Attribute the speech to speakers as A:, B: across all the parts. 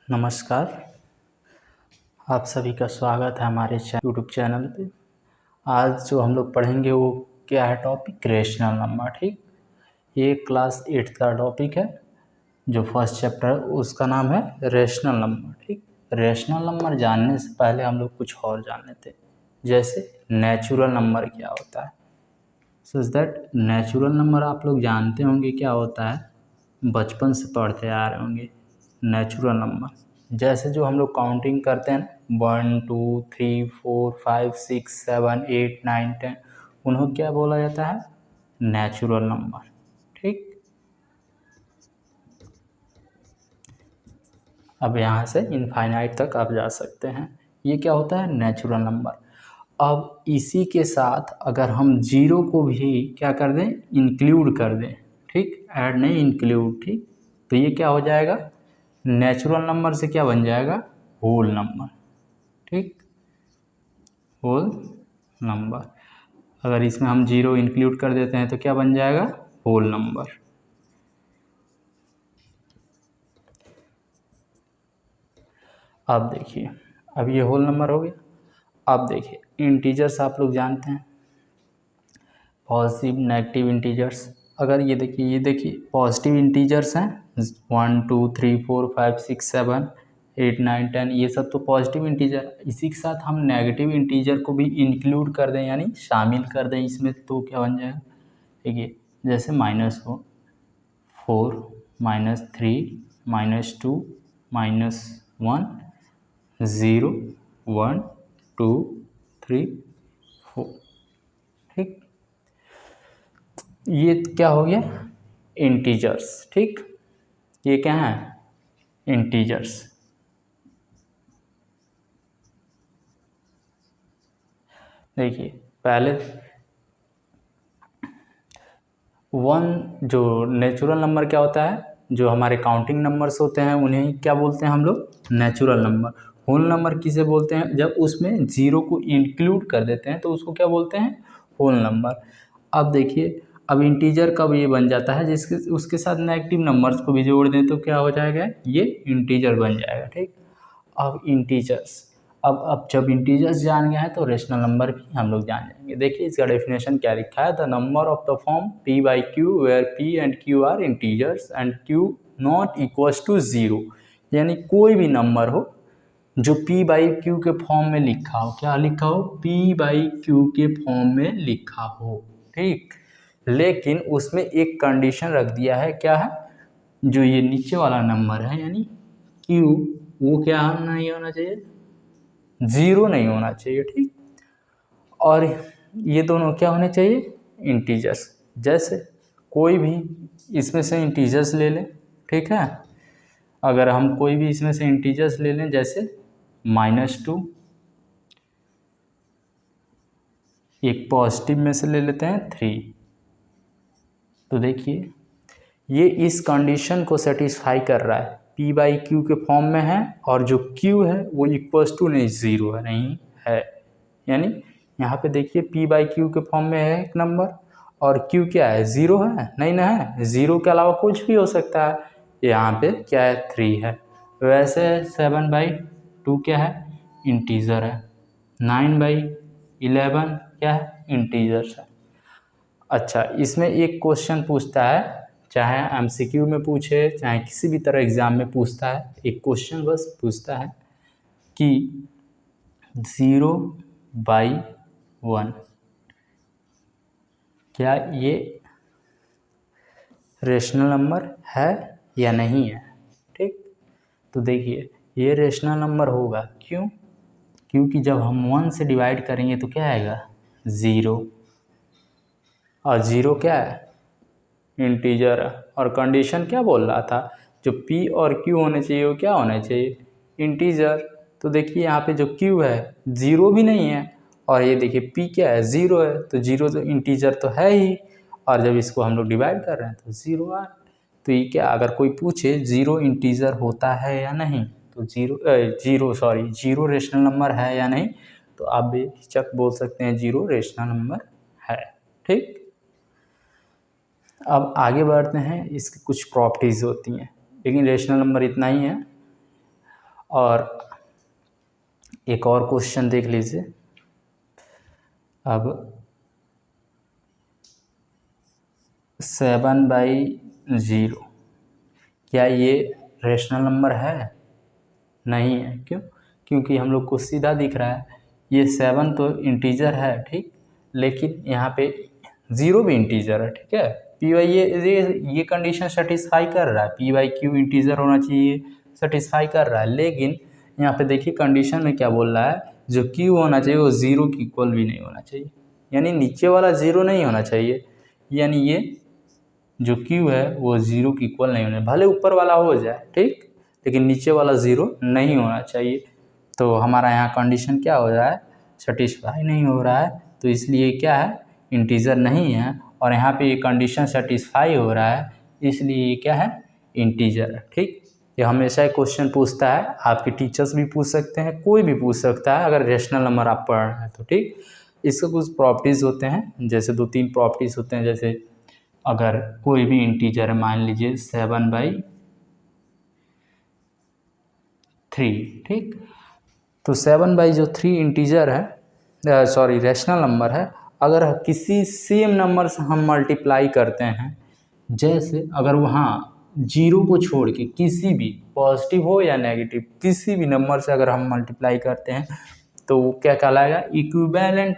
A: नमस्कार। आप सभी का स्वागत है हमारे यूट्यूब चैनल पे। आज जो हम लोग पढ़ेंगे वो क्या है टॉपिक, रेशनल नंबर। ठीक, ये क्लास 8 का टॉपिक है। जो फर्स्ट चैप्टर उसका नाम है रेशनल नंबर। ठीक, रेशनल नंबर जानने से पहले हम लोग कुछ और जान लेते हैं, जैसे नेचुरल नंबर क्या होता है। सो दैट नेचुरल नंबर आप लोग जानते होंगे क्या होता है, बचपन से पढ़ते आ रहे होंगे। नेचुरल नंबर जैसे जो हम लोग काउंटिंग करते हैं ना, 1 2 3 4 5 6 7 8 9 10, उन्हें क्या बोला जाता है, नेचुरल नंबर। ठीक, अब यहाँ से इनफाइनाइट तक आप जा सकते हैं। ये क्या होता है, नेचुरल नंबर। अब इसी के साथ अगर हम जीरो को भी क्या कर दें, इंक्लूड कर दें। ठीक, ऐड नहीं, इंक्लूड। ठीक, तो ये क्या हो जाएगा, नेचुरल नंबर से क्या बन जाएगा, होल नंबर। ठीक, होल नंबर। अगर इसमें हम जीरो इंक्लूड कर देते हैं तो क्या बन जाएगा, होल नंबर। अब देखिए, अब ये होल नंबर हो गया। अब देखिए इंटीजर्स आप लोग जानते हैं, पॉजिटिव नेगेटिव इंटीजर्स। अगर ये देखिए पॉजिटिव इंटीजर्स हैं 1 2 3 4 5 6 7 8 9 10, ये सब तो पॉजिटिव इंटीजर। इसी के साथ हम नेगेटिव इंटीजर को भी इंक्लूड कर दें, यानी शामिल कर दें इसमें, तो क्या बन जाएगा, देखिए जैसे -4 -3 -2 -1 0 1 2 3 4। ठीक, ये क्या हो गया, इंटीजर्स। ठीक, ये क्या है, इंटीजर्स। देखिए पहले जो नेचुरल नंबर क्या होता है, जो हमारे काउंटिंग नंबर्स होते हैं उन्हें क्या बोलते हैं हम लोग, नेचुरल नंबर। होल नंबर किसे बोलते हैं, जब उसमें जीरो को इंक्लूड कर देते हैं तो उसको क्या बोलते हैं, होल नंबर। अब देखिए, अब इंटीजर कब ये बन जाता है, जिसके उसके साथ नेगेटिव नंबर्स को भी जोड़ दें तो क्या हो जाएगा, ये इंटीजर बन जाएगा। ठीक, अब इंटीजर्स, अब जब इंटीजर्स जान गए हैं तो रेशनल नंबर भी हम लोग जान जाएंगे। देखिए इसका डेफिनेशन क्या लिखा है, the number of the form p by Q where p and q are integers and q not equals to zero. यानी कोई भी नंबर हो जो p बाई क्यू के फॉर्म में लिखा हो, क्या लिखा हो, p बाई क्यू के फॉर्म में लिखा हो। ठीक, लेकिन उसमें एक कंडीशन रख दिया है, क्या है, जो ये नीचे वाला नंबर है यानी q, वो क्या नहीं होना चाहिए, ज़ीरो नहीं होना चाहिए। ठीक, और ये दोनों क्या होने चाहिए, इंटीजर्स। जैसे कोई भी इसमें से इंटीजर्स ले लें, ठीक है, अगर हम कोई भी इसमें से इंटीजर्स ले लें, जैसे -2, एक पॉजिटिव में से ले लेते हैं 3, तो देखिए ये इस कंडीशन को सेटिस्फाई कर रहा है, p बाई क्यू के फॉर्म में है और जो q है वो इक्वल्स टू नहीं, ज़ीरो है, नहीं है। यानी यहाँ पे देखिए p बाई क्यू के फॉर्म में है एक नंबर और q क्या है, ज़ीरो है, नहीं ना है, ज़ीरो के अलावा कुछ भी हो सकता है। यहाँ पे क्या है, 3 है। वैसे 7/2 क्या है, इंटीजर है। 9/11 क्या है, इंटीजर्स है। अच्छा, इसमें एक क्वेश्चन पूछता है, चाहे एमसीक्यू में पूछे चाहे किसी भी तरह एग्ज़ाम में पूछता है, एक क्वेश्चन बस पूछता है कि 0/1 क्या ये रेशनल नंबर है या नहीं है। ठीक, तो देखिए ये रेशनल नंबर होगा, क्यों, क्योंकि जब हम 1 से डिवाइड करेंगे तो क्या आएगा, 0, और 0 क्या है, इंटीजर है। और कंडीशन क्या बोल रहा था, जो p और q होने चाहिए वो क्या होने चाहिए, इंटीजर। तो देखिए यहाँ पे जो q है 0 भी नहीं है, और ये देखिए p क्या है, 0 है, तो 0 तो इंटीजर तो है ही, और जब इसको हम लोग डिवाइड कर रहे हैं तो 0 आ। तो ये क्या, अगर कोई पूछे 0 इंटीजर होता है या नहीं, तो जीरो रेशनल नंबर है या नहीं, तो आप बेशक बोल सकते हैं 0 रेशनल नंबर है। ठीक, अब आगे बढ़ते हैं, इसकी कुछ प्रॉपर्टीज़ होती हैं, लेकिन रेशनल नंबर इतना ही है। और एक और क्वेश्चन देख लीजिए। अब 7/0 क्या ये रेशनल नंबर है? नहीं है। क्यों? क्योंकि हम लोग को सीधा दिख रहा है ये 7 तो इंटीजर है, ठीक, लेकिन यहाँ पे 0 भी इंटीजर है, ठीक है। पी वाई ये कंडीशन सेटिस्फाई कर रहा है, पी वाई क्यू इंटीजर होना चाहिए, सेटिस्फाई कर रहा है। लेकिन यहाँ पे देखिए कंडीशन में क्या बोल रहा है, जो क्यू होना चाहिए वो 0 की इक्वल भी नहीं होना चाहिए, यानी नीचे वाला 0 नहीं होना चाहिए, यानी ये जो क्यू है वो 0 की इक्वल नहीं होना, भले ऊपर वाला हो जाए, ठीक, लेकिन नीचे वाला 0 नहीं होना चाहिए। तो हमारा यहाँ कंडीशन क्या हो रहा है, सेटिस्फाई नहीं हो रहा है, तो इसलिए क्या है, इंटीजर नहीं है। और यहाँ पे ये कंडीशन सेटिस्फाई हो रहा है, इसलिए ये क्या है, इंटीजर है, ठीक। ये हमेशा एक क्वेश्चन पूछता है, आपके टीचर्स भी पूछ सकते हैं, कोई भी पूछ सकता है अगर रेशनल नंबर आप पढ़ रहे हैं तो, ठीक। इसके कुछ प्रॉपर्टीज़ होते हैं, जैसे 2-3 प्रॉपर्टीज़ होते हैं। जैसे अगर कोई भी इंटीजर है, मान लीजिए 7/3, ठीक, तो 7/3 इंटीजर है, सॉरी रेशनल नंबर है। अगर किसी सेम नंबर से हम मल्टीप्लाई करते हैं, जैसे अगर वहाँ 0 को छोड़ के किसी भी पॉजिटिव हो या नेगेटिव किसी भी नंबर से अगर हम मल्टीप्लाई करते हैं तो वो क्या कहलाएगा, इक्विवेलेंट,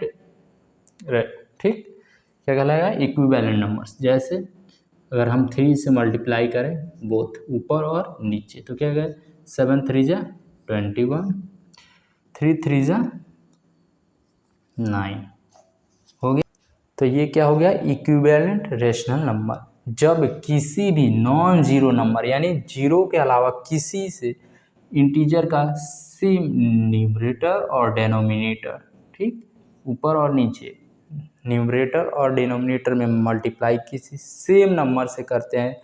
A: ठीक, क्या कहलाएगा, इक्विवेलेंट नंबर्स। जैसे अगर हम 3 से मल्टीप्लाई करें बोथ ऊपर और नीचे तो क्या कहें, 7 3 जा 21, 3 3 जा 9 हो गया। तो ये क्या हो गया, इक्विवेलेंट रेशनल नंबर। जब किसी भी नॉन जीरो नंबर यानी 0 के अलावा किसी से इंटीजर का सेम न्यूमरेटर और डेनोमिनेटर, ठीक, ऊपर और नीचे न्यूमरेटर और डिनोमिनेटर में मल्टीप्लाई किसी सेम नंबर से करते हैं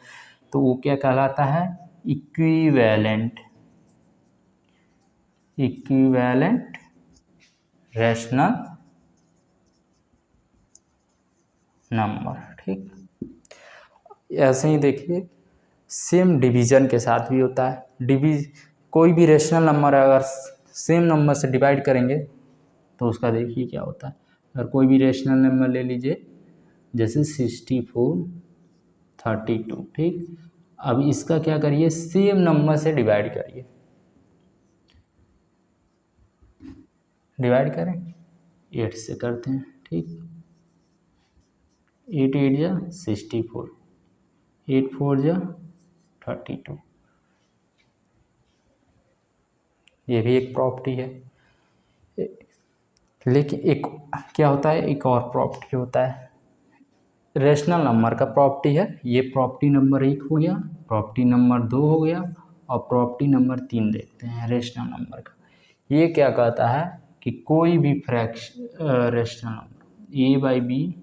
A: तो वो क्या कहलाता है, इक्विवेलेंट रेशनल नंबर, ठीक। ऐसे ही देखिए सेम डिवीजन के साथ भी होता है। कोई भी रेशनल नंबर अगर सेम नंबर से डिवाइड करेंगे तो उसका देखिए क्या होता है। अगर कोई भी रेशनल नंबर ले लीजिए जैसे 64 32, ठीक, अब इसका क्या करिए, सेम नंबर से डिवाइड करिए, डिवाइड करें 8 से करते हैं, ठीक, 8 8 जा 64, 8 4 जा 32, ये भी एक प्रॉपर्टी है। लेकिन एक क्या होता है, एक और प्रॉपर्टी होता है रेशनल नंबर का, प्रॉपर्टी है ये, प्रॉपर्टी नंबर 1 हो गया, प्रॉपर्टी नंबर 2 हो गया और प्रॉपर्टी नंबर 3 देखते हैं रेशनल नंबर का। ये क्या कहता है कि कोई भी fraction rational number a/b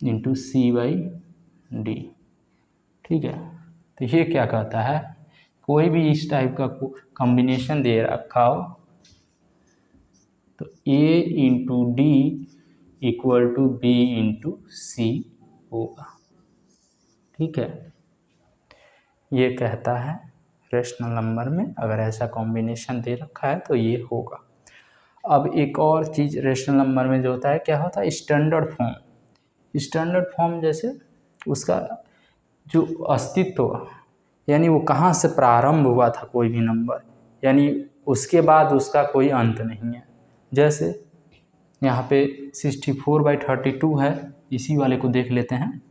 A: into c/d, ठीक है। तो ये क्या कहता है, कोई भी इस टाइप का कॉम्बिनेशन दे रखा हो तो a into D equal to b into C होगा, ठीक है। ये कहता है रेशनल नंबर में अगर ऐसा कॉम्बिनेशन दे रखा है तो ये होगा। अब एक और चीज़ रेशनल नंबर में जो होता है, क्या होता है, स्टैंडर्ड फॉर्म। स्टैंडर्ड फॉर्म जैसे उसका जो अस्तित्व यानी वो कहाँ से प्रारंभ हुआ था कोई भी नंबर, यानी उसके बाद उसका कोई अंत नहीं है। जैसे यहाँ पे 64/32 है, इसी वाले को देख लेते हैं।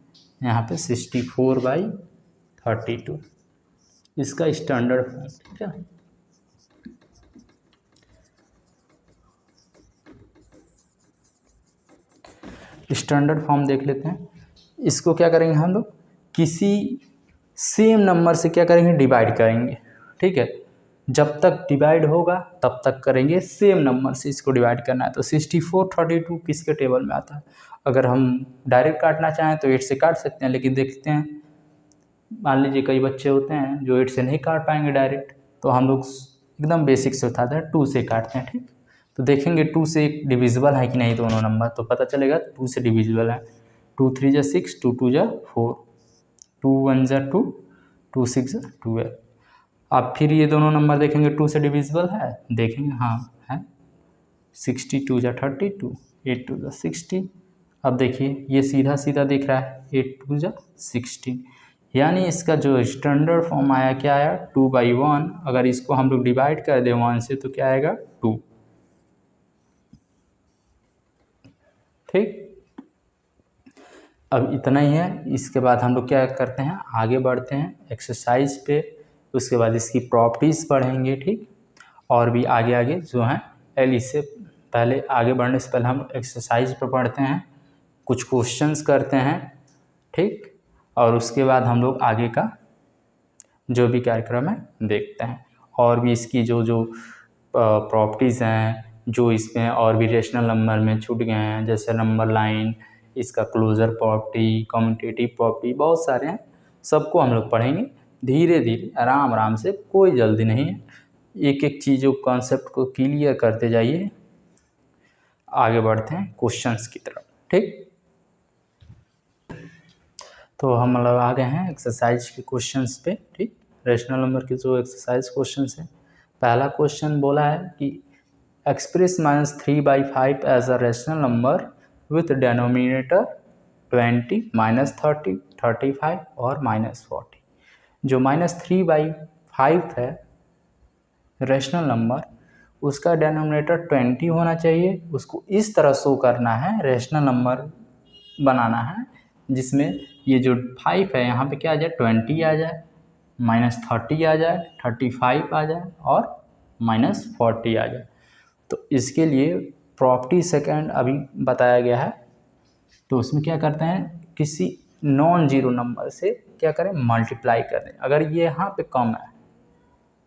A: यहाँ पे 64/32 इसका स्टैंडर्ड फॉर्म, ठीक है। स्टैंडर्ड फॉर्म देख लेते हैं। इसको क्या करेंगे हम लोग, किसी सेम नंबर से क्या करेंगे, डिवाइड करेंगे, ठीक है। जब तक डिवाइड होगा तब तक करेंगे, सेम नंबर से इसको डिवाइड करना है। तो 64/32 किसके टेबल में आता है, अगर हम डायरेक्ट काटना चाहें तो 8 से काट सकते हैं, लेकिन देखते हैं मान लीजिए कई बच्चे होते हैं जो 8 से नहीं काट पाएंगे डायरेक्ट, तो हम लोग एकदम बेसिक से उठाते हैं, 2 से काटते हैं, ठीक। तो देखेंगे 2 से एक डिविजिबल है कि नहीं दोनों नंबर, तो पता चलेगा 2 से डिविजिबल है। 2 3 जा 6, 2 2 जा 4, 2 1 जा 2, 2 6 जा 12। अब फिर ये दोनों नंबर देखेंगे 2 से डिविजिबल है, देखेंगे हाँ है, 62 जा 32, 8 2 जा 60। अब देखिए ये सीधा सीधा दिख रहा है, 8 2 जा 16, यानी इसका जो स्टैंडर्ड फॉर्म आया क्या आया 2/1। अगर इसको हम लोग डिवाइड कर दें 1 से तो क्या आएगा 2। ठीक, अब इतना ही है। इसके बाद हम लोग क्या करते हैं, आगे बढ़ते हैं एक्सरसाइज पे, उसके बाद इसकी प्रॉपर्टीज़ पढ़ेंगे। ठीक, और भी आगे आगे जो हैं इससे पहले आगे बढ़ने से पहले हम एक्सरसाइज पर पढ़ते हैं, कुछ क्वेश्चंस करते हैं। ठीक, और उसके बाद हम लोग आगे का जो भी कार्यक्रम है देखते हैं। और भी इसकी जो जो प्रॉपर्टीज़ हैं जो इसमें और भी रेशनल नंबर में छूट गए हैं, जैसे नंबर लाइन, इसका क्लोजर प्रॉपर्टी, कम्यूटेटिव प्रॉपर्टी, बहुत सारे हैं, सबको हम लोग पढ़ेंगे धीरे धीरे, आराम आराम से, कोई जल्दी नहीं है। एक एक चीज़ों कॉन्सेप्ट को क्लियर करते जाइए। आगे बढ़ते हैं क्वेश्चंस की तरफ। ठीक, तो हम लोग आ गए हैं एक्सरसाइज के क्वेश्चंस पे। ठीक, रेशनल नंबर के जो एक्सरसाइज क्वेश्चंस हैं, पहला क्वेश्चन बोला है कि express -3/5 as a rational number with denominator 20, -30, 35 और -40। जो -3/5 है रेशनल नंबर, उसका डेनोमिनेटर 20 होना चाहिए। उसको इस तरह शो करना है, रेशनल नंबर बनाना है जिसमें ये जो 5 है यहाँ पे क्या आ जाए 20 आ जाए, -30 आ जाए, 35 आ जाए और -40 आ जाए। तो इसके लिए प्रॉपर्टी सेकंड अभी बताया गया है। तो उसमें क्या करते हैं, किसी नॉन जीरो नंबर से क्या करें, मल्टीप्लाई करें। अगर ये यहाँ पे कम है,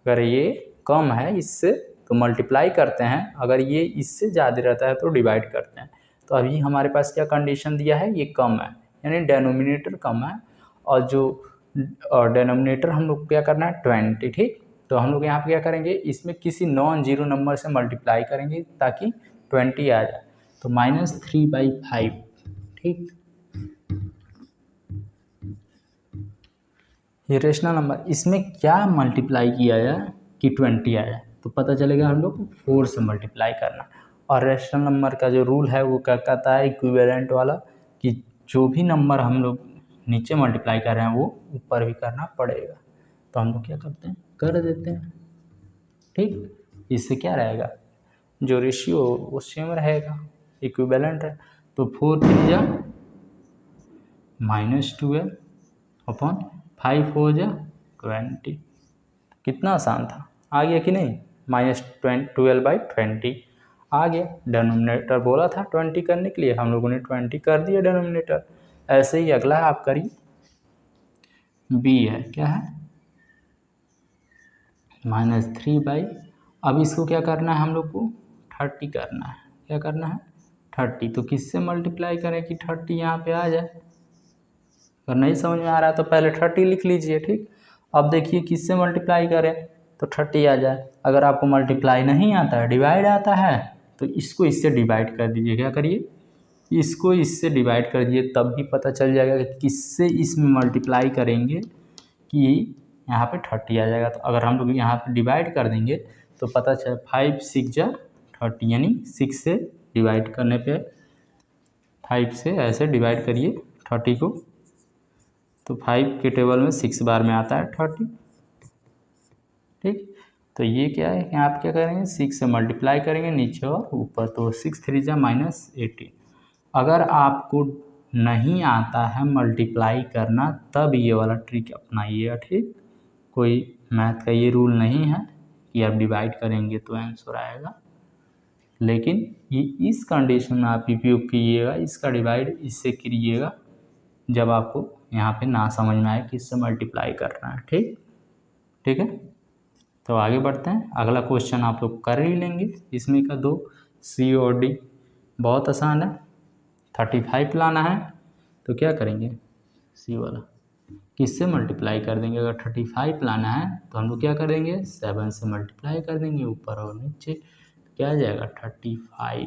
A: अगर ये कम है इससे तो मल्टीप्लाई करते हैं, अगर ये इससे ज़्यादा रहता है तो डिवाइड करते हैं। तो अभी हमारे पास क्या कंडीशन दिया है, ये कम है यानी डेनोमिनेटर कम है, और जो डेनोमिनेटर हम लोग क्या करना है 20। ठीक, तो हम लोग यहाँ पे क्या करेंगे, इसमें किसी नॉन जीरो नंबर से मल्टीप्लाई करेंगे ताकि 20 आ जाए। तो -3/5। ठीक, ये रेशनल नंबर, इसमें क्या मल्टीप्लाई किया जाए कि 20 आ जाए, तो पता चलेगा हम लोग 4 से मल्टीप्लाई करना। और रेशनल नंबर का जो रूल है वो क्या कहता है, इक्विवेलेंट वाला, कि जो भी नंबर हम लोग नीचे मल्टीप्लाई कर रहे हैं वो ऊपर भी करना पड़ेगा। तो हम लोग क्या करते हैं, कर देते हैं। ठीक, इससे क्या रहेगा, जो रेशियो वो सेम रहेगा, इक्विवेलेंट है। तो 4 3 जा -12 अपॉन 5 हो जा 20। कितना आसान था, आ गया कि नहीं, -12/20 आ गया। डेनोमिनेटर बोला था 20 करने के लिए, हम लोगों ने 20 कर दिया डेनोमिनेटर। ऐसे ही अगला है आप करिए, बी है, क्या है -3/, अब इसको क्या करना है हम लोग को 30 करना है। क्या करना है 30, तो किससे मल्टीप्लाई करें कि 30 यहाँ पे आ जाए। अगर नहीं समझ में आ रहा है तो पहले 30 लिख लीजिए। ठीक, अब देखिए किससे मल्टीप्लाई करें तो 30 आ जाए। अगर आपको मल्टीप्लाई नहीं आता है, डिवाइड आता है, तो इसको इससे डिवाइड कर दीजिए। क्या करिए, इसको इससे डिवाइड कर दीजिए, तब भी पता चल जाएगा कि किससे इसमें मल्टीप्लाई करेंगे कि यहाँ पे 30 आ जाएगा। तो अगर हम लोग यहाँ पे डिवाइड कर देंगे तो पता चल 5 6 जा 30, यानी 6 से डिवाइड करने पे 5 से ऐसे डिवाइड करिए 30 को, तो 5 के टेबल में 6 बार में आता है 30। ठीक, तो ये क्या है, यहाँ पे क्या करेंगे 6 से मल्टीप्लाई करेंगे नीचे और ऊपर, तो 6 3 जा -18। अगर आपको नहीं आता है मल्टीप्लाई करना तब ये वाला ट्रिक अपनाइएगा। ठीक, कोई मैथ का ये रूल नहीं है कि आप डिवाइड करेंगे तो आंसर आएगा, लेकिन ये इस कंडीशन में आप उपयोग कीजिएगा, इसका डिवाइड इससे कीजिएगा जब आपको यहाँ पे ना समझ में आए कि इससे मल्टीप्लाई करना है। ठीक, ठीक है, तो आगे बढ़ते हैं। अगला क्वेश्चन आप लोग कर ही लेंगे, इसमें का 2 C और D बहुत आसान है। 35 लाना है तो क्या करेंगे, C वाला किससे मल्टीप्लाई कर देंगे। अगर 35 लाना है तो हम लोग क्या करेंगे 7 से मल्टीप्लाई कर देंगे ऊपर और नीचे, क्या आ जाएगा 35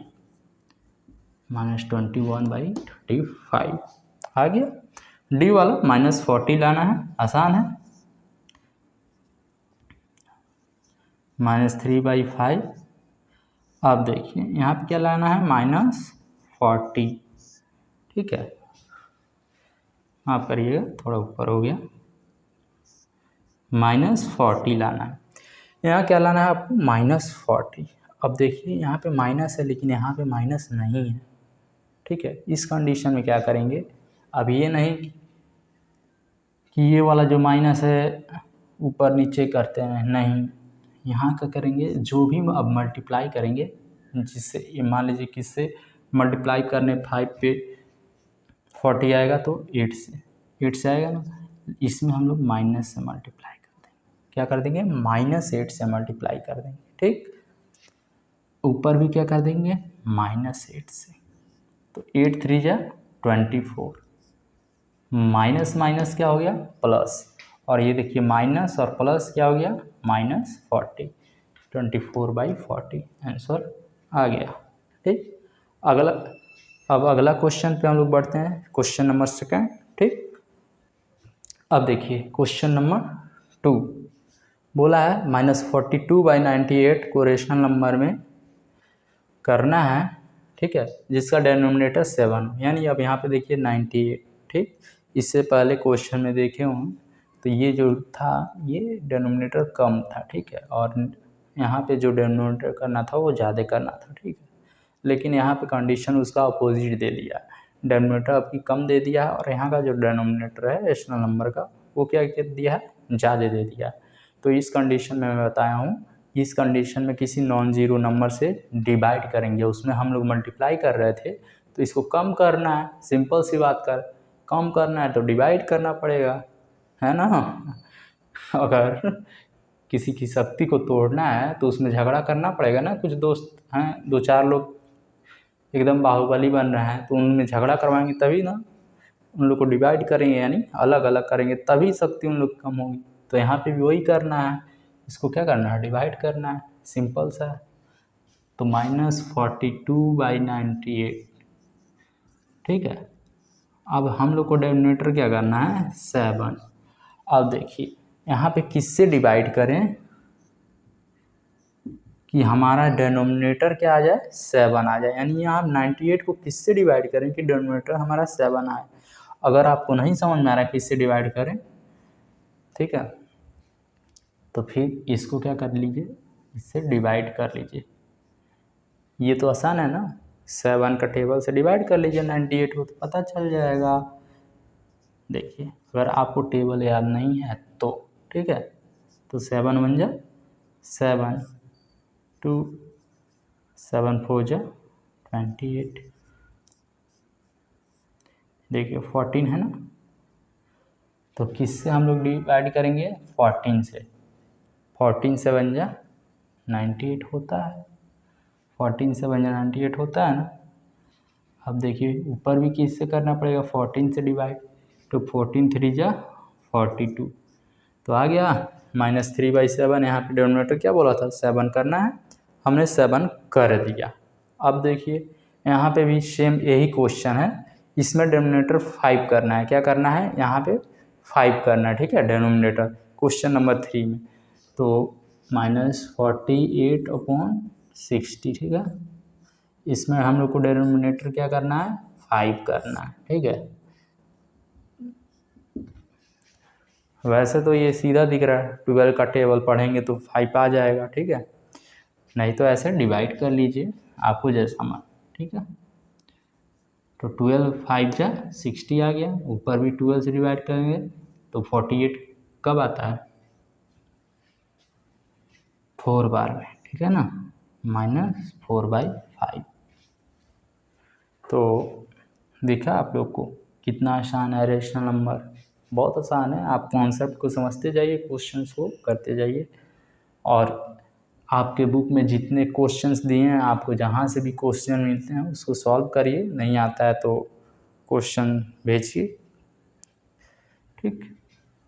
A: -21/35 आ गया। D वाला -40 लाना है, आसान है। -3/5। अब देखिए यहाँ पे क्या लाना है, -40। ठीक है, माफ़ करिएगा थोड़ा ऊपर हो गया, -40 लाना है। यहाँ क्या लाना है आपको, -40। अब देखिए यहाँ पे माइनस है लेकिन यहाँ पे माइनस नहीं है। ठीक है, इस कंडीशन में क्या करेंगे, अब ये नहीं कि ये वाला जो माइनस है ऊपर नीचे करते हैं, नहीं, यहाँ क्या करेंगे, जो भी अब मल्टीप्लाई करेंगे, जिससे मान लीजिए किससे मल्टीप्लाई करने 5 पे 40 आएगा तो 8 से आएगा ना, इसमें हम लोग माइनस से मल्टीप्लाई कर देंगे। क्या कर देंगे, -8 से मल्टीप्लाई कर देंगे। ठीक, ऊपर भी क्या कर देंगे, -8 से, तो 8 3 जा 24, माइनस माइनस क्या हो गया, प्लस, और ये देखिए माइनस और प्लस क्या हो गया, -40, 24/40 आंसर आ गया। ठीक, अब अगला क्वेश्चन पे हम लोग बढ़ते हैं, क्वेश्चन नंबर 2। ठीक, अब देखिए क्वेश्चन नंबर 2 बोला है -42/98 को रेशनल नंबर में करना है। ठीक है, जिसका डिनोमिनेटर 7, यानी अब यहाँ पे देखिए 98। ठीक, इससे पहले क्वेश्चन में देखे हूँ तो ये जो था ये डिनोमिनेटर कम था। ठीक है, और यहाँ पे जो डिनोमिनेटर करना था वो ज़्यादा करना था। ठीक है, लेकिन यहाँ पे कंडीशन उसका अपोजिट दे दिया, डिनोमिनेटर आपकी कम दे दिया है और यहाँ का जो डिनोमिनेटर है रेशनल नंबर का वो क्या कर दिया है, ज़्यादा दे दिया है। तो इस कंडीशन में मैं बताया हूँ, इस कंडीशन में किसी नॉन ज़ीरो नंबर से डिवाइड करेंगे, उसमें हम लोग मल्टीप्लाई कर रहे थे तो इसको कम करना है, सिंपल सी बात कर, कम करना है तो डिवाइड करना पड़ेगा, है ना। अगर किसी की शक्ति को तोड़ना है तो उसमें झगड़ा करना पड़ेगा ना, कुछ दोस्त हैं 2-4 लोग एकदम बाहुबली बन रहे हैं तो उनमें झगड़ा करवाएंगे तभी ना, उन लोग को डिवाइड करेंगे यानी अलग अलग करेंगे तभी शक्ति उन लोग की कम होगी। तो यहाँ पे भी वही करना है, इसको क्या करना है, डिवाइड करना है, सिंपल सा है। तो -42/98। ठीक है, अब हम लोग को डिनोमिनेटर क्या करना है, 7। अब देखिए यहाँ पे किससे डिवाइड करें कि हमारा डिनोमिनेटर क्या आ जाए, 7 आ जाए, यानी यहाँ 98 को किससे डिवाइड करें कि डिनोमिनेटर हमारा 7 आए। अगर आपको नहीं समझ में आ रहा है किससे डिवाइड करें, ठीक है, तो फिर इसको क्या कर लीजिए, इससे डिवाइड कर लीजिए, ये तो आसान है ना, 7 का टेबल से डिवाइड कर लीजिए 98 को तो पता चल जाएगा। देखिए अगर आपको टेबल याद नहीं है तो ठीक है, तो 7 1 जा 7, 2 7 4 जा 28, देखिए 14 है ना, तो किससे हम लोग डिवाइड करेंगे, 14 से, 14 से बन जा 98 होता है, 14 से बन जा 98 होता है ना। अब देखिए ऊपर भी किससे करना पड़ेगा, 14 से डिवाइड, तो 14 3 जा 42, तो आ गया -3/7। यहाँ पे डिनोमिनेटर क्या बोला था, 7 करना है, हमने 7 कर दिया। अब देखिए यहाँ पे भी सेम यही क्वेश्चन है, इसमें डिनोमिनेटर 5 करना है, क्या करना है, यहाँ पे 5 करना है। ठीक है, डिनोमिनेटर क्वेश्चन नंबर 3 में, तो -48/60। ठीक है, इसमें हम लोग को डिनोमिनेटर क्या करना है, 5 करना है। ठीक है, वैसे तो ये सीधा दिख रहा है, 12 का टेबल पढ़ेंगे तो 5 आ जाएगा। ठीक है, नहीं तो ऐसे डिवाइड कर लीजिए आपको जैसा मन। ठीक है, तो 12 5 जा 60 आ गया, ऊपर भी 12 से डिवाइड करेंगे तो 48 कब आता है, 4 बार में। ठीक है ना, -4/5। तो दिखा आप लोग को कितना आसान है रेशनल नंबर, बहुत आसान है। आप कॉन्सेप्ट को समझते जाइए, क्वेश्चंस को करते जाइए, और आपके बुक में जितने क्वेश्चंस दिए हैं, आपको जहाँ से भी क्वेश्चन मिलते हैं उसको सॉल्व करिए, नहीं आता है तो क्वेश्चन भेजिए। ठीक,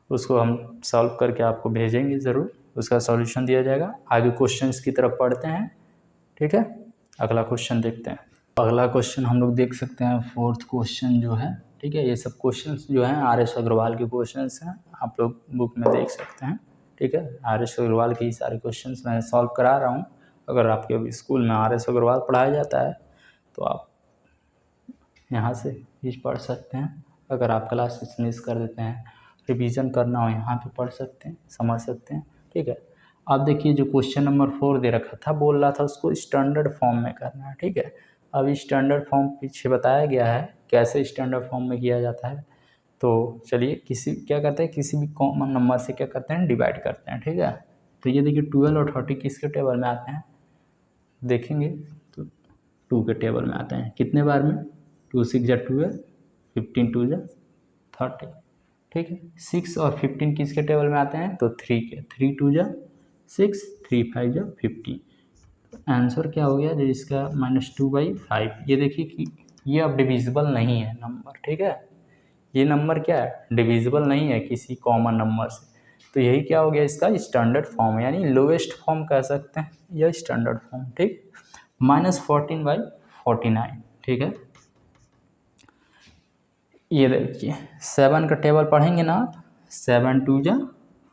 A: उसको हम सॉल्व करके आपको भेजेंगे ज़रूर, उसका सॉल्यूशन दिया जाएगा। आगे क्वेश्चंस की तरफ पढ़ते हैं। ठीक है, अगला क्वेश्चन देखते हैं। अगला क्वेश्चन हम लोग देख सकते हैं, 4th क्वेश्चन जो है। ठीक है, ये सब क्वेश्चंस जो हैं RS अग्रवाल के क्वेश्चंस हैं, आप लोग बुक में देख सकते हैं। ठीक है। आर.एस. अग्रवाल के ही सारे क्वेश्चंस मैं सॉल्व करा रहा हूँ। अगर आपके स्कूल में आर.एस. अग्रवाल पढ़ाया जाता है तो आप यहाँ से भी पढ़ सकते हैं। अगर आप क्लासेस मिस कर देते हैं, रिवीजन करना हो, यहाँ पे पढ़ सकते हैं, समझ सकते हैं, ठीक है। अब देखिए जो क्वेश्चन नंबर 4 दे रखा था, बोल रहा था उसको स्टैंडर्ड फॉर्म में करना है, ठीक है। अब स्टैंडर्ड फॉर्म पीछे बताया गया है कैसे स्टैंडर्ड फॉर्म में किया जाता है। तो चलिए क्या करते हैं, किसी भी कॉमन नंबर से क्या करते हैं, डिवाइड करते हैं, ठीक है। तो ये देखिए 12 और 30 किसके टेबल में आते हैं, देखेंगे तो 2 के टेबल में आते हैं। कितने बार में, 2 6 जा 12, 15 2 जा 30, ठीक है। 6 और 15 किसके टेबल में आते हैं, तो 3 के, 3 2 जा 6, 3 5 जा 15। आंसर क्या हो गया जो इसका -2/5। ये देखिए कि ये अब डिविजिबल नहीं है नंबर, ठीक है। ये नंबर क्या है, डिविजिबल नहीं है किसी कॉमन नंबर से। तो यही क्या हो गया, इसका स्टैंडर्ड फॉर्म, यानी लोवेस्ट फॉर्म कह सकते हैं या स्टैंडर्ड फॉर्म, ठीक। -14/49, ठीक है। ये देखिए 7 का टेबल पढ़ेंगे ना आप, 7 2 जा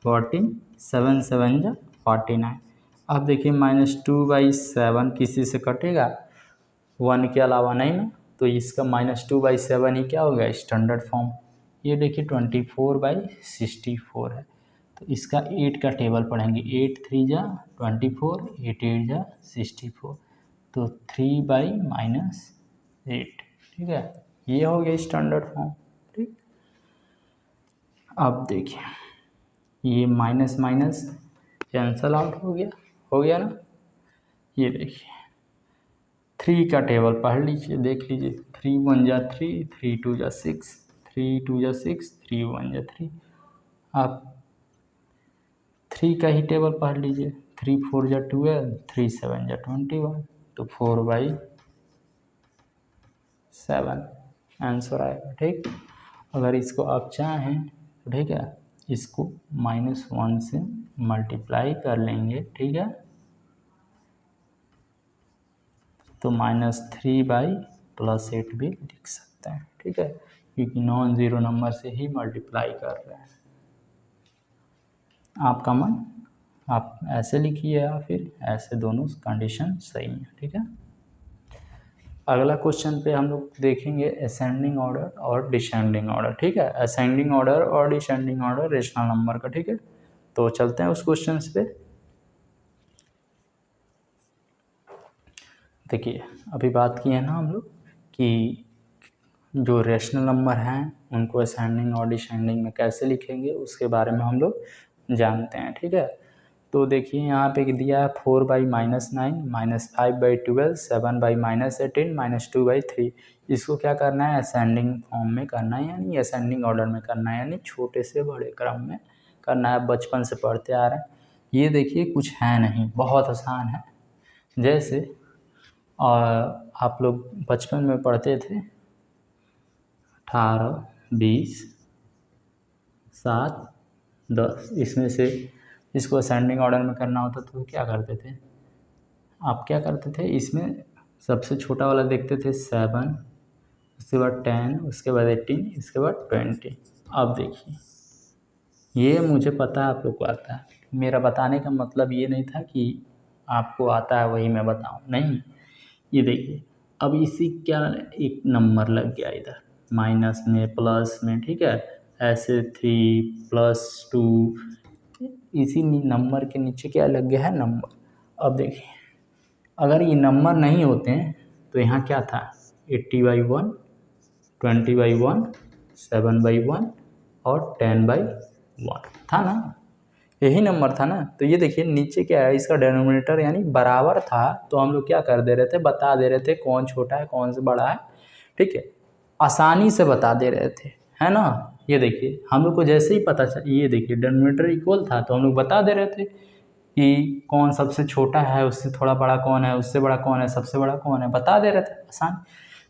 A: 14, 7 7 जा 49। अब देखिए -2/7 किसी से कटेगा, 1 के अलावा नहीं ना, तो इसका -2/7 ही क्या हो गया, स्टैंडर्ड फॉर्म। ये देखिए 24/64 है, तो इसका 8 का टेबल पढ़ेंगे, 8 3 जा 24, 8 8 जा 64, तो 3/-8, ठीक है। ये हो गया स्टैंडर्ड फॉर्म, ठीक। अब देखिए ये माइनस माइनस कैंसल आउट हो गया ना। ये देखिए 3 का टेबल पढ़ लीजिए, देख लीजिए, 3 1 जा 3, 3 2 जा 6, 3 2 जा 6, 3 1 जा 3। आप 3 का ही टेबल पढ़ लीजिए, 3 4 जा 12, 3 7 जा 21, तो 4/7 आंसर आएगा, ठीक। अगर इसको आप चाहें तो ठीक है, इसको -1 से मल्टीप्लाई कर लेंगे, ठीक है, तो -3/+8 भी लिख सकते हैं, ठीक है, क्योंकि नॉन ज़ीरो नंबर से ही मल्टीप्लाई कर रहे हैं। आपका मन, आप ऐसे लिखिए या फिर ऐसे, दोनों कंडीशन सही है, ठीक है। अगला क्वेश्चन पे हम लोग देखेंगे असेंडिंग ऑर्डर और डिसेंडिंग ऑर्डर, ठीक है। असेंडिंग ऑर्डर और डिसेंडिंग ऑर्डर रेशनल नंबर का, ठीक है। तो चलते हैं उस क्वेश्चन पे। देखिए अभी बात की है ना हम लोग कि जो रेशनल नंबर हैं उनको असेंडिंग और डिसेंडिंग में कैसे लिखेंगे, उसके बारे में हम लोग जानते हैं, ठीक है। तो देखिए यहाँ पे दिया है 4/-9, -5/12, 7/-18, -2/3। इसको क्या करना है, असेंडिंग फॉर्म में करना है, यानी असेंडिंग ऑर्डर में करना है, यानी छोटे से बड़े क्रम में करना है। बचपन से पढ़ते आ रहे हैं। ये देखिए कुछ है नहीं, बहुत आसान है। जैसे आप लोग बचपन में पढ़ते थे 18 20 7 10, इसमें से इसको असेंडिंग ऑर्डर में करना होता तो क्या करते थे आप, क्या करते थे, इसमें सबसे छोटा वाला देखते थे 7, उसके बाद 10, उसके बाद 18, इसके बाद 20। अब देखिए ये मुझे पता है आप लोग को आता है, मेरा बताने का मतलब ये नहीं था कि आपको आता है वही मैं बताऊं, नहीं। ये देखिए अब इसी क्या एक नंबर लग गया इधर माइनस में प्लस में, ठीक है, ऐसे 3 +2, इसी नंबर के नीचे क्या लग गया है, नंबर। अब देखिए अगर ये नंबर नहीं होते हैं तो यहाँ क्या था, 80/1, 20/1, 7/1 और 10/1 था ना, यही नंबर था ना। तो ये देखिए नीचे क्या है, इसका डिनोमिनेटर यानी बराबर था, तो हम लोग क्या कर दे रहे थे, बता दे रहे थे कौन छोटा है कौन से बड़ा है, ठीक है, आसानी से बता दे रहे थे, है ना। ये देखिए हम लोग को जैसे ही पता चल, ये देखिए डिनोमिनेटर इक्वल था तो हम लोग बता दे रहे थे कि कौन सबसे छोटा है, उससे थोड़ा बड़ा कौन है, उससे बड़ा कौन है, सबसे बड़ा कौन है, बता दे रहे थे, आसान।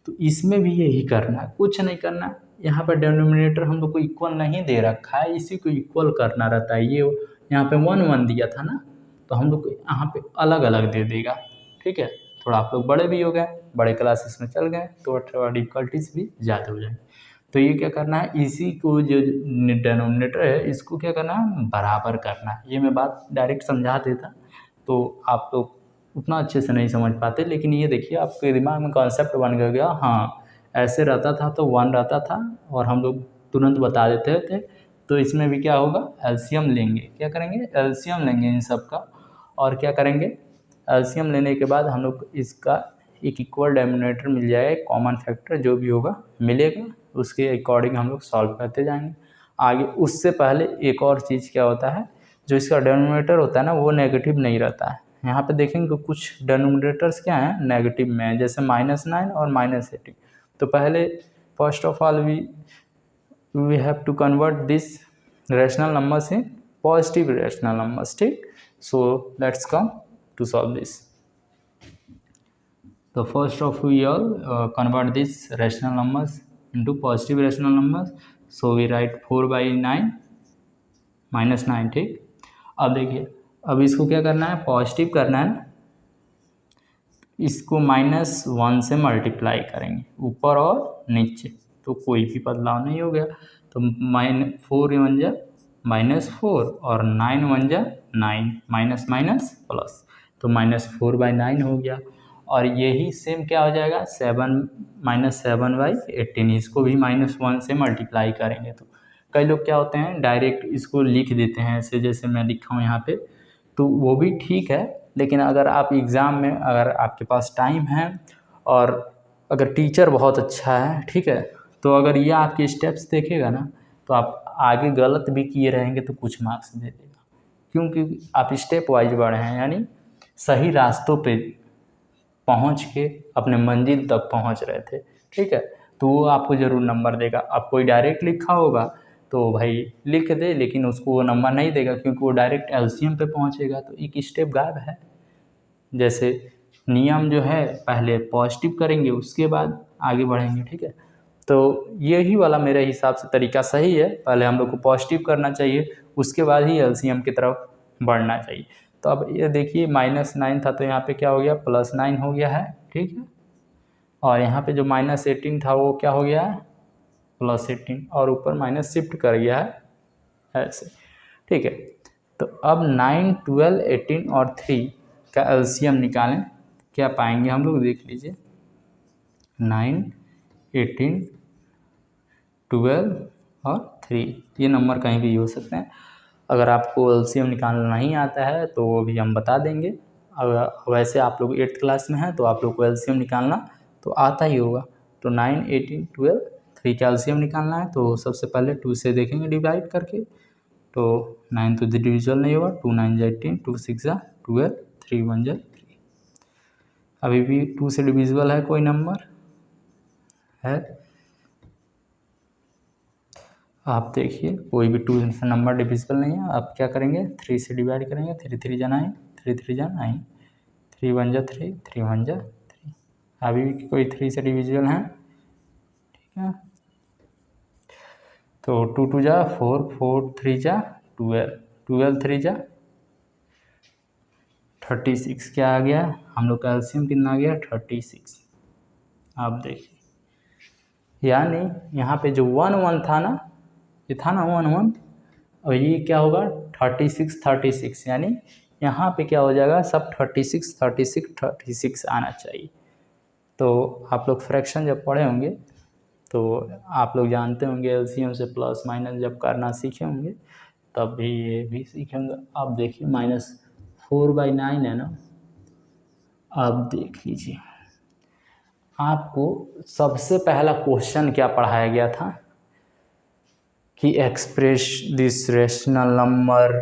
A: तो इसमें भी यही करना है, कुछ नहीं करना है। यहाँ पर डिनोमिनेटर हम लोग को इक्वल नहीं दे रखा है, इसी को इक्वल करना रहता है। ये यहाँ पे 1 1 दिया था ना, तो हम लोग को यहाँ पे अलग अलग दे देगा, ठीक है। थोड़ा आप लोग बड़े भी हो गए, बड़े क्लासेस में चल गए तो थोड़ा डिफिकल्टीज भी ज़्यादा हो जाएंगी। तो ये क्या करना है, इसी को जो डेनोमिनेटर है इसको क्या करना है, बराबर करना है। ये मैं बात डायरेक्ट समझा देता तो आप लोग उतना अच्छे से नहीं समझ पाते, लेकिन ये देखिए आपके दिमाग में कॉन्सेप्ट बन गया। हाँ, ऐसे रहता था तो 1 रहता था और हम लोग तुरंत बता देते थे। तो इसमें भी क्या होगा, एलसीएम लेंगे। क्या करेंगे, एलसीएम लेंगे इन सब का, और क्या करेंगे, एलसीएम लेने के बाद हम लोग इसका एक इक्वल डेनोमिनेटर मिल जाएगा, कॉमन फैक्टर जो भी होगा मिलेगा, उसके अकॉर्डिंग हम लोग सॉल्व करते जाएंगे आगे। उससे पहले एक और चीज़ क्या होता है, जो इसका डेनोमिनेटर होता है ना वो नेगेटिव नहीं रहता है। यहाँ पे देखेंगे कुछ डेनोमिनेटर्स क्या हैं, नेगेटिव में है, जैसे -9 और -18। तो पहले first of all we have to convert this rational numbers in positive rational numbers, ठीक। So let's come to solve this. So first of we all convert these rational numbers into positive rational numbers. So we write 4/9 -9, ठीक। अब देखिए, अब इसको क्या करना है, positive करना है ना, इसको -1 से मल्टीप्लाई करेंगे ऊपर और नीचे, तो कोई भी बदलाव नहीं हो गया। तो -4 1 जा -4 और 9 1 जा 9, माइनस माइनस प्लस, तो -4/9 हो गया। और यही सेम क्या हो जाएगा, 7 -7/18, इसको भी -1 से मल्टीप्लाई करेंगे। तो कई लोग क्या होते हैं डायरेक्ट इसको लिख देते हैं ऐसे, जैसे मैं लिखा हूँ यहाँ पे, तो वो भी ठीक है। लेकिन अगर आप एग्ज़ाम में, अगर आपके पास टाइम है और अगर टीचर बहुत अच्छा है, ठीक है, तो अगर ये आपके स्टेप्स देखेगा ना, तो आप आगे गलत भी किए रहेंगे तो कुछ मार्क्स दे देगा, क्योंकि आप स्टेप वाइज बढ़े हैं, यानी सही रास्तों पे पहुंच के अपने मंजिल तक पहुंच रहे थे, ठीक है। तो वो आपको ज़रूर नंबर देगा। अब कोई डायरेक्ट लिखा होगा तो भाई लिख दे, लेकिन उसको वो नंबर नहीं देगा, क्योंकि वो डायरेक्ट एलसीएम पे पहुंचेगा, तो एक स्टेप गायब है। जैसे नियम जो है, पहले पॉजिटिव करेंगे उसके बाद आगे बढ़ेंगे, ठीक है। तो यही वाला मेरे हिसाब से तरीका सही है, पहले हम लोग को पॉजिटिव करना चाहिए, उसके बाद ही एलसीएम की तरफ बढ़ना चाहिए। तो अब ये देखिए -9 था तो यहाँ पे क्या हो गया, +9 हो गया है, ठीक है। और यहाँ पे जो -18 था वो क्या हो गया है, +18, और ऊपर माइनस शिफ्ट कर गया है ऐसे, ठीक है। तो अब 9 12 18 और 3 का एलसीएम निकालें, क्या पाएंगे हम लोग, देख लीजिए। 9 18 12 और 3, ये नंबर कहीं भी हो सकते हैं। अगर आपको एलसीएम निकालना नहीं आता है तो वो भी हम बता देंगे। अगर वैसे आप लोग 8th क्लास में हैं तो आप लोग को एलसीएम निकालना तो आता ही होगा। तो 9 18 12 3 का एलसीएम निकालना है, तो सबसे पहले 2 से देखेंगे डिवाइड करके, तो 9 तो डिविजिबल नहीं होगा, 2 9 जा 18, 2 6 जा 12, 3 1 जा 3। अभी भी 2 से डिविजिबल है कोई नंबर है, आप देखिए कोई भी 2 से नंबर डिविजिबल नहीं है। आप क्या करेंगे, 3 से डिवाइड करेंगे, 3 3 जा 9, 3 3 जा 9, 3 1 जा 3, 3 1 जा 3। अभी भी कोई 3 से डिविजिबल है, ठीक है। तो 2 2 जा 4, 4 3 जा 12, 12 3 जा 36, क्या आ गया, हम लोग का एलसीएम कितना आ गया, 36। आप देखिए, यानी यहाँ पे जो 1 1 था ना, ये था ना 1 1, और ये क्या होगा 36 36, यानी यहाँ पे क्या हो जाएगा, सब 36 36 36 आना चाहिए। तो आप लोग फ्रैक्शन जब पढ़े होंगे तो आप लोग जानते होंगे एलसीएम से प्लस माइनस जब करना सीखे होंगे तब भी ये भी सीखेंगे। अब देखिए -4/9 है ना, अब देख लीजिए आपको सबसे पहला क्वेश्चन क्या पढ़ाया गया था कि express this rational number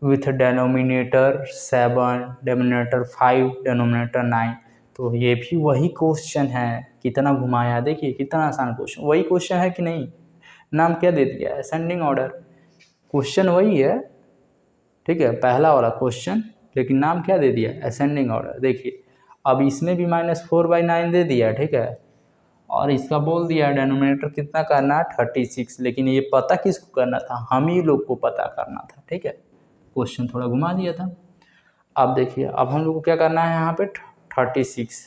A: with denominator 7, denominator 5, denominator 9। तो ये भी वही क्वेश्चन है, कितना घुमाया, देखिए कितना आसान क्वेश्चन, वही क्वेश्चन है कि नहीं। नाम क्या दे दिया, असेंडिंग ऑर्डर, क्वेश्चन वही है, ठीक है, पहला वाला क्वेश्चन, लेकिन नाम क्या दे दिया, असेंडिंग ऑर्डर। देखिए अब इसमें भी -4/9 दे दिया, ठीक है, और इसका बोल दिया डेनोमिनेटर कितना करना है, 36, लेकिन ये पता किसको करना था, हम ही लोग को पता करना था, ठीक है। क्वेश्चन थोड़ा घुमा दिया था। अब देखिए अब हम लोग को क्या करना है यहाँ पे 36।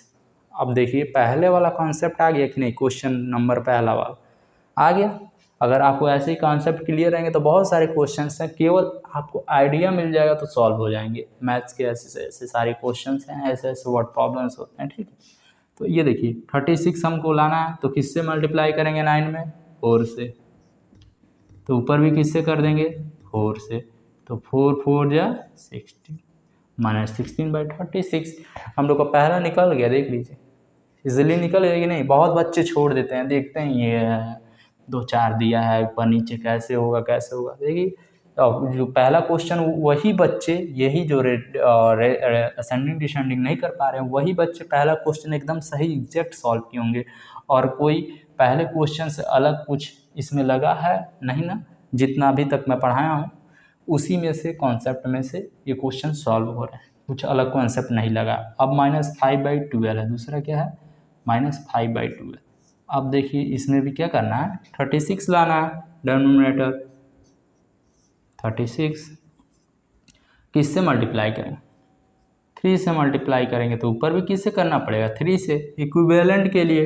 A: अब देखिए पहले वाला कॉन्सेप्ट आ गया कि नहीं, क्वेश्चन नंबर पहला वाला, आ गया। अगर आपको ऐसे ही कॉन्सेप्ट क्लियर रहेंगे तो बहुत सारे क्वेश्चंस हैं, केवल आपको आइडिया मिल जाएगा तो सॉल्व हो जाएंगे। मैथ्स के ऐसे ऐसे सारे क्वेश्चंस हैं, ऐसे ऐसे वर्ड प्रॉब्लम्स होते हैं, ठीक है। तो ये देखिए 36 हमको लाना है, तो किससे मल्टीप्लाई करेंगे 9 में? 4 से। तो ऊपर भी किससे कर देंगे? 4 से। तो 4 4 जा 16 -16/36 हम लोग का पहला निकल गया, देख लीजिए इजीली निकल गया कि नहीं। बहुत बच्चे छोड़ देते हैं, देखते हैं ये 2 4 दिया है ऊपर नीचे, कैसे होगा कैसे होगा। देखिए जो पहला क्वेश्चन, वही बच्चे यही जो असेंडिंग डिसेंडिंग नहीं कर पा रहे हैं, वही बच्चे पहला क्वेश्चन एकदम सही एग्जैक्ट सॉल्व किए होंगे। और कोई पहले क्वेश्चन से अलग कुछ इसमें लगा है नहीं ना। जितना अभी तक मैं पढ़ाया हूँ उसी में से कॉन्सेप्ट में से ये क्वेश्चन सॉल्व हो रहे हैं, कुछ अलग कॉन्सेप्ट नहीं लगा। अब -5/12 है, दूसरा क्या है? -5/12। अब देखिए इसमें भी क्या करना है? 36 लाना है डिनोमिनेटर। 36 किससे मल्टीप्लाई करेंगे? 3 से मल्टीप्लाई करेंगे, तो ऊपर भी किससे करना पड़ेगा? 3 से, इक्विवेलेंट के लिए।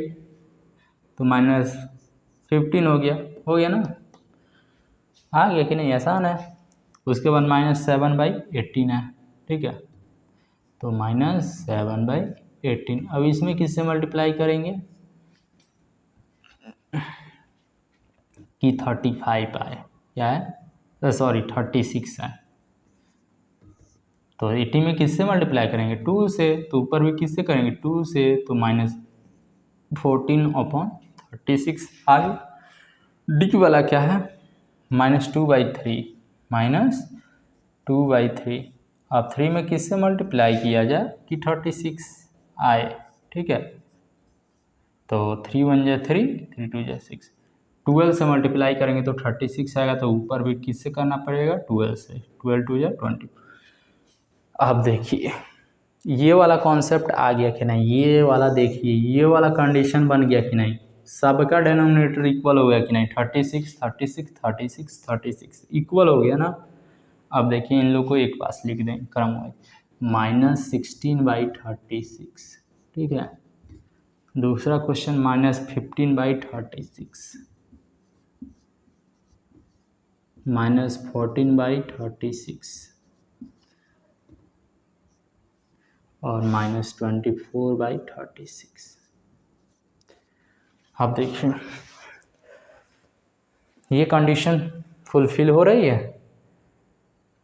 A: तो -15 हो गया ना। आ गया कि नहीं? आसान है। उसके बाद -7/18 है, ठीक है। तो -7/18। अब इसमें किससे मल्टीप्लाई करेंगे कि 35 आए? क्या है? सॉरी 36 है। तो 80 में किससे मल्टीप्लाई करेंगे? 2 से। तो ऊपर भी किससे करेंगे? 2 से। तो -14/36 आ गया। डी वाला क्या है? -2/3 -2/3। अब 3 में किससे मल्टीप्लाई किया जाए कि 36 आए, ठीक है। तो 3 1 जा 3, 3 2 जा 6। 12 से मल्टीप्लाई करेंगे तो 36 आएगा, तो ऊपर भी किससे करना पड़ेगा? 12 से। 12 2 जा 20। अब देखिए ये वाला कॉन्सेप्ट आ गया कि नहीं? ये वाला देखिए, ये वाला कंडीशन बन गया कि नहीं? सबका डिनोमिनेटर इक्वल हो गया कि नहीं? 36 36 36 36 इक्वल हो गया ना। अब देखिए इन लोग को एक पास लिख दें क्रम वाइज, -16/36, ठीक है। दूसरा क्वेश्चन -15/36, -14/36 और -24/36। अब देखिए ये कंडीशन फुलफिल हो रही है।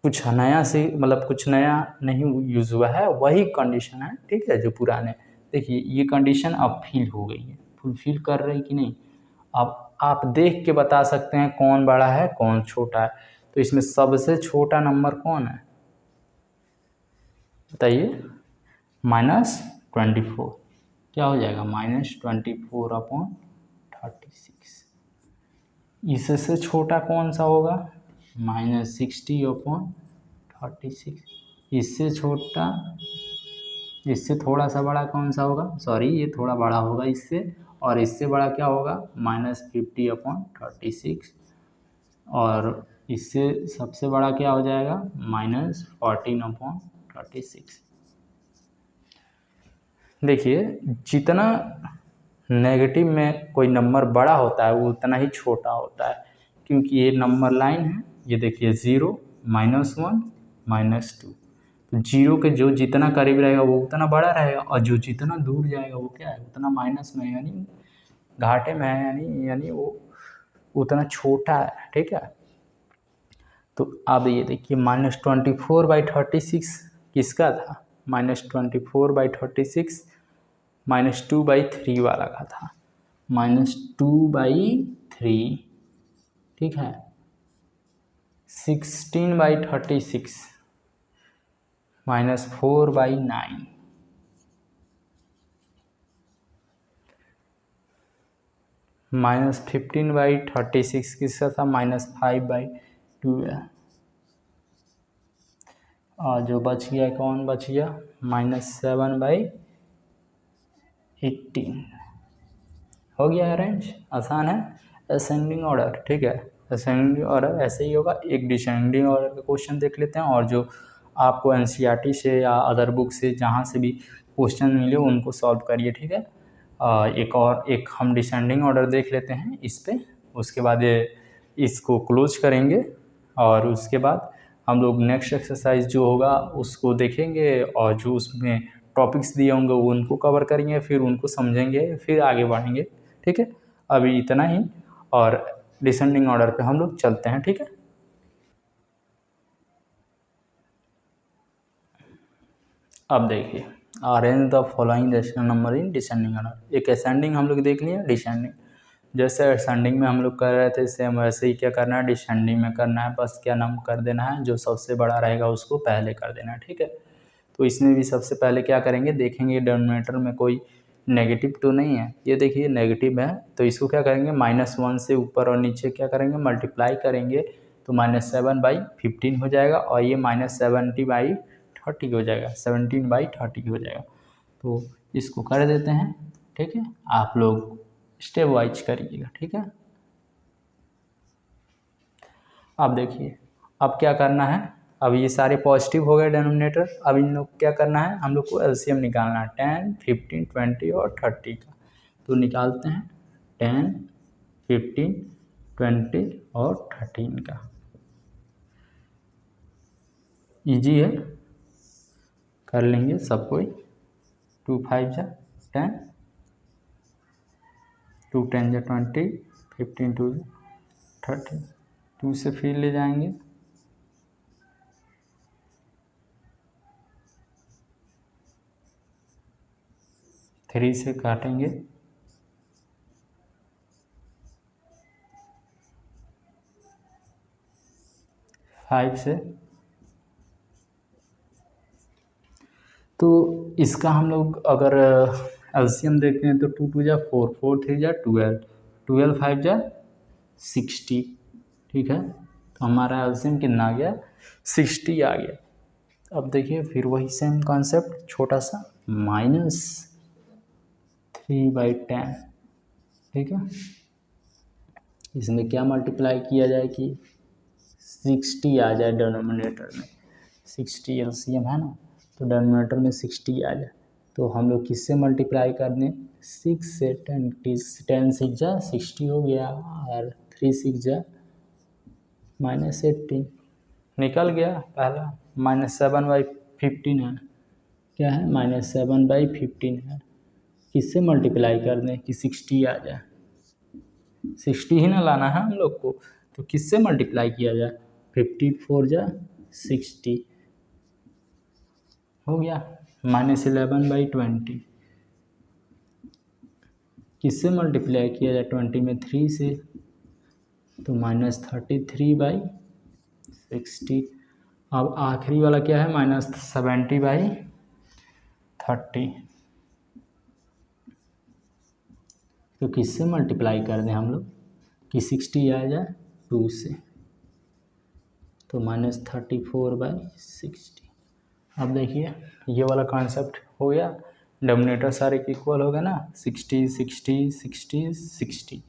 A: कुछ नया से मतलब कुछ नया नहीं यूज़ हुआ है, वही कंडीशन है, ठीक है, जो पुराने। देखिए ये कंडीशन अब फिल हो गई है, फुलफिल कर रही कि नहीं। अब आप देख के बता सकते हैं कौन बड़ा है कौन छोटा है। तो इसमें सबसे छोटा नंबर कौन है बताइए? -24। क्या हो जाएगा? -24/36। इससे छोटा कौन सा होगा? -60/36। इससे छोटा, इससे थोड़ा सा बड़ा कौन सा होगा? सॉरी ये थोड़ा बड़ा होगा इससे। और इससे बड़ा क्या होगा? -50/36। और इससे सबसे बड़ा क्या हो जाएगा? -14/36। देखिए जितना नेगेटिव में कोई नंबर बड़ा होता है वो उतना ही छोटा होता है, क्योंकि ये नंबर लाइन है। ये देखिए 0 -1 -2। तो 0 के जो जितना करीब रहेगा वो उतना बड़ा रहेगा, और जो जितना दूर जाएगा वो क्या है? उतना माइनस में, यानी घाटे में है, यानी वो उतना छोटा है, ठीक है। तो अब ये देखिए -24/36 किसका था? -24/36 -2/3 वाला का था। -2/3, ठीक है। 16/36 -4/9। -15/36 किसका था? -5/12। और जो बच गया कौन बच गया? -7/18। हो गया अरेंज। आसान है। असेंडिंग ऑर्डर, ठीक है। असेंडिंग ऑर्डर ऐसे ही होगा। एक डिसेंडिंग ऑर्डर का क्वेश्चन देख लेते हैं, और जो आपको एनसीईआरटी से या अदर बुक से जहाँ से भी क्वेश्चन मिले उनको सॉल्व करिए, ठीक है। एक हम डिसेंडिंग ऑर्डर देख लेते हैं इस पे। उसके बाद ये इसको क्लोज करेंगे और उसके बाद हम लोग नेक्स्ट एक्सरसाइज जो होगा उसको देखेंगे और जो उसमें टॉपिक्स दिए होंगे वो उनको कवर करेंगे, फिर उनको समझेंगे, फिर आगे बढ़ेंगे। ठीक है, अभी इतना ही और डिसेंडिंग ऑर्डर पे हम लोग चलते हैं। ठीक है, अब देखिए arrange the following rational number in descending order. एक असेंडिंग हम लोग देख लिए, डिसेंडिंग जैसे असेंडिंग में हम लोग कर रहे थे सेम वैसे ही क्या करना है, डिसेंडिंग में करना है। बस क्या नाम कर देना है, जो सबसे बड़ा रहेगा उसको पहले कर देना है। ठीक है, तो इसमें भी सबसे पहले क्या करेंगे, देखेंगे डिनोमिनेटर में कोई नेगेटिव तो नहीं है। ये देखिए नेगेटिव है, तो इसको क्या करेंगे, -1 से ऊपर और नीचे क्या करेंगे, मल्टीप्लाई करेंगे, तो -7/15 हो जाएगा और ये -70/30 हो जाएगा, 17/30 हो जाएगा। तो इसको कर देते हैं। ठीक है, आप लोग स्टेप वाइज करिएगा। ठीक है, अब देखिए अब क्या करना है, अब ये सारे पॉजिटिव हो गए डिनोमिनेटर। अब इन लोग क्या करना है, हम लोग को एलसीएम निकालना है 10, 15, 20 और 30 का। तो निकालते हैं 10, 15, 20 और 13 का। इजी है, कर लेंगे सब कोई। 2 5 जा 10, 2 10 जा 20, 15 2 30, 2 से फिर ले जाएंगे, 3 से काटेंगे, 5 से। तो इसका हम लोग अगर एलसीएम देखते हैं तो 2 2 जा 4, 4 3 जा 12, 12 5 जा 60। ठीक है, तो हमारा एलसीएम कितना आ गया, 60 आ गया। अब देखिए फिर वही सेम कॉन्सेप्ट, छोटा सा -3/10। ठीक है, इसमें क्या मल्टीप्लाई किया जाए कि 60 आ जाए डिनोमिनेटर में, 60 एलसीएम है ना, तो डिनोमिनेटर में 60 आ जाए। तो हम लोग किससे मल्टीप्लाई कर दें, 6 से। 10 6 जा 60 हो गया और 3 6 जा -18 निकल गया पहला। -7/15 है, क्या है, -7/15 है। किससे मल्टीप्लाई कर दें कि 60 आ जाए, 60 ही ना लाना है हम लोग को, तो किससे मल्टीप्लाई किया जाए, 54 जा 60 हो गया। -11/20 किससे मल्टीप्लाई किया जाए, 20 में 3 से, तो -33/60। अब आखिरी वाला क्या है, -70/30। तो किससे मल्टीप्लाई कर दें हम लोग कि 60 आ जाए, 2 से, तो -34/60। अब देखिए ये वाला कॉन्सेप्ट हो गया, डिनोमिनेटर सारे के इक्वल हो गए ना, 60 60 60 60।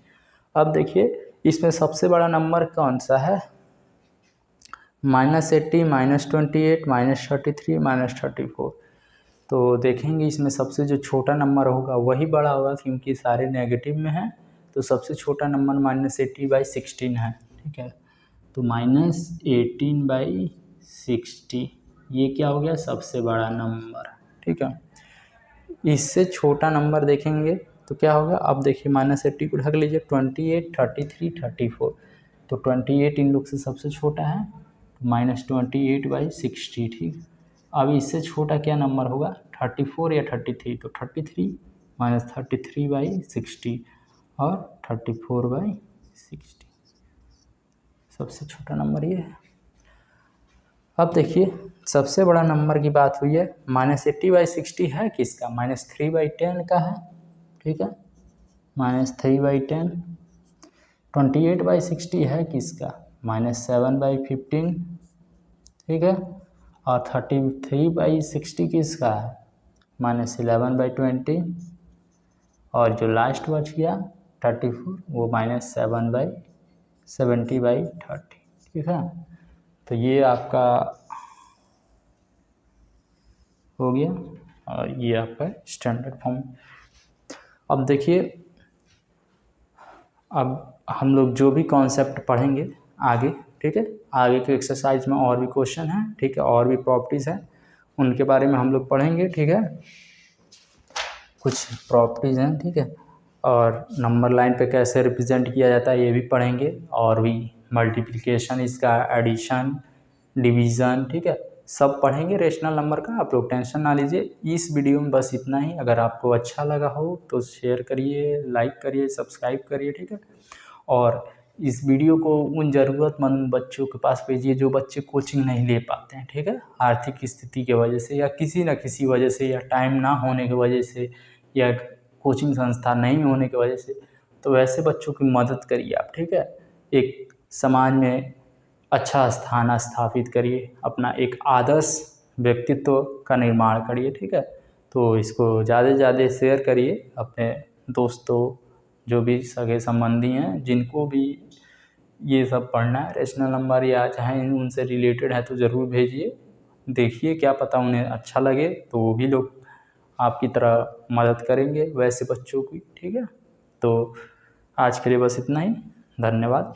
A: अब देखिए इसमें सबसे बड़ा नंबर कौन सा है, -80 -28 -33 -34। तो देखेंगे इसमें सबसे जो छोटा नंबर होगा वही बड़ा होगा, क्योंकि सारे नेगेटिव में हैं। तो सबसे छोटा नंबर -80/16 है। ठीक है, तो -18/60 ये क्या हो गया, सबसे बड़ा नंबर। ठीक है, इससे छोटा नंबर देखेंगे तो क्या होगा, अब देखिए -80 को ढक लीजिए, 28 33 34। तो 28 इन लोग से सबसे छोटा है, -28/60। ठीक, अब इससे छोटा क्या नंबर होगा, 34 या 33, तो 33 -33/60 और 34/60, सबसे छोटा नंबर ये है। अब देखिए सबसे बड़ा नंबर की बात हुई है, -80/60 है किसका, -3/10 का है। ठीक है, -3/10। 28/60 है किसका, -7/15। ठीक है, और 33/60 किसका है, -11/20। और जो लास्ट बच गया 34, वो -70/30। ठीक है, तो ये आपका हो गया और ये आपका स्टैंडर्ड फॉर्म। अब देखिए अब हम लोग जो भी कॉन्सेप्ट पढ़ेंगे आगे, ठीक है, आगे के एक्सरसाइज में और भी क्वेश्चन हैं, ठीक है, और भी प्रॉपर्टीज़ हैं, उनके बारे में हम लोग पढ़ेंगे, ठीक है। कुछ प्रॉपर्टीज़ हैं, ठीक है, और नंबर लाइन पे कैसे रिप्रेजेंट किया जाता है ये भी पढ़ेंगे, और भी मल्टीप्लिकेशन, इसका एडिशन, डिवीज़न, ठीक है, सब पढ़ेंगे रेशनल नंबर का। आप लोग टेंशन ना लीजिए। इस वीडियो में बस इतना ही। अगर आपको अच्छा लगा हो तो शेयर करिए, लाइक करिए, सब्सक्राइब करिए, ठीक है। और इस वीडियो को उन ज़रूरतमंद बच्चों के पास भेजिए जो बच्चे कोचिंग नहीं ले पाते हैं, ठीक है, आर्थिक स्थिति की वजह से या किसी न किसी वजह से, या टाइम ना होने की वजह से, या कोचिंग संस्था नहीं होने की वजह से। तो वैसे बच्चों की मदद करिए आप, ठीक है। एक समाज में अच्छा स्थान स्थापित करिए, अपना एक आदर्श व्यक्तित्व का निर्माण करिए, ठीक है। तो इसको ज़्यादा से ज़्यादा शेयर करिए अपने दोस्तों, जो भी सगे संबंधी हैं, जिनको भी ये सब पढ़ना है रेशनल नंबर या चाहे उनसे रिलेटेड है तो ज़रूर भेजिए। देखिए क्या पता उन्हें अच्छा लगे तो वो भी लोग आपकी तरह मदद करेंगे वैसे बच्चों की, ठीक है। तो आज के लिए बस इतना ही। धन्यवाद।